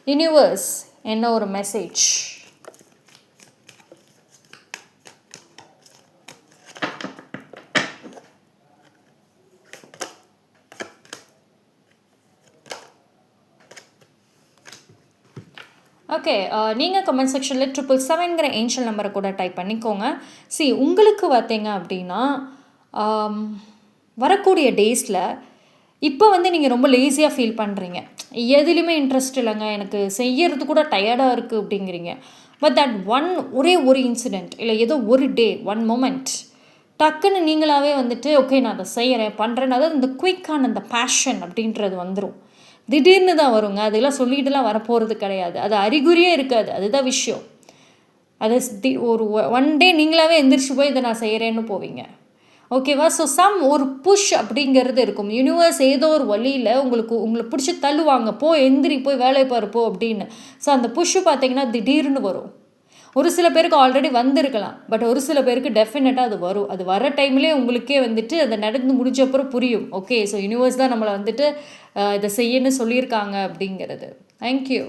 Universe என்ன ஒரு message? Okay, நீங்கள் கமெண்ட் செக்ஷனில் 777ங்கிற ஏஞ்சல் நம்பரை கூட டைப் பண்ணிக்கோங்க. உங்களுக்கு பார்த்தீங்க அப்படின்னா வரக்கூடிய டேஸில் இப்போ நீங்கள் ரொம்ப லேசியாக ஃபீல் பண்ணுறீங்க, எதுலேயுமே இன்ட்ரெஸ்ட் இல்லைங்க, எனக்கு செய்யறது கூட டயர்டாக இருக்குது அப்படிங்கிறீங்க. பட் தட் ஒரே ஒரு இன்சிடெண்ட் இல்லை ஏதோ ஒரு டே, ஒன் மொமெண்ட் டக்குன்னு நீங்களாகவே ஓகே நான் அதை செய்கிறேன் பண்ணுறேன்னு, அதாவது இந்த குயிக்கான அந்த பேஷன் அப்படின்றது வந்துடும். திடீர்னு தான் வருங்க, அதெல்லாம் சொல்லிட்டுலாம் வரப்போகிறது கிடையாது, அது அறிகுறியே இருக்காது, அதுதான் விஷயம். அது ஒரு ஒன் டே நீங்களாகவே எந்திரிச்சு போய் இதை நான் செய்கிறேன்னு போவீங்க. ஓகேவா? ஸோ ஒரு புஷ் அப்படிங்கிறது இருக்கும். யூனிவர்ஸ் ஏதோ ஒரு வழியில் உங்களை பிடிச்சி தள்ளுவாங்க, போ எந்திரி போய் வேலையை பாருப்போ அப்படின்னு. ஸோ அந்த புஷ்ஷு பார்த்தீங்கன்னா திடீர்னு வரும். ஒரு சில பேருக்கு ஆல்ரெடி வந்திருக்கலாம், பட் ஒரு சில பேருக்கு டெஃபினட்டாக அது வரும். அது வர டைம்லேயே உங்களுக்கே அதை நடந்து முடிஞ்ச அப்புறம் புரியும். ஓகே, ஸோ யூனிவர்ஸ் தான் நம்மளை இதை செய்யணும்னு சொல்லியிருக்காங்க அப்படிங்கிறது. தேங்க்யூ.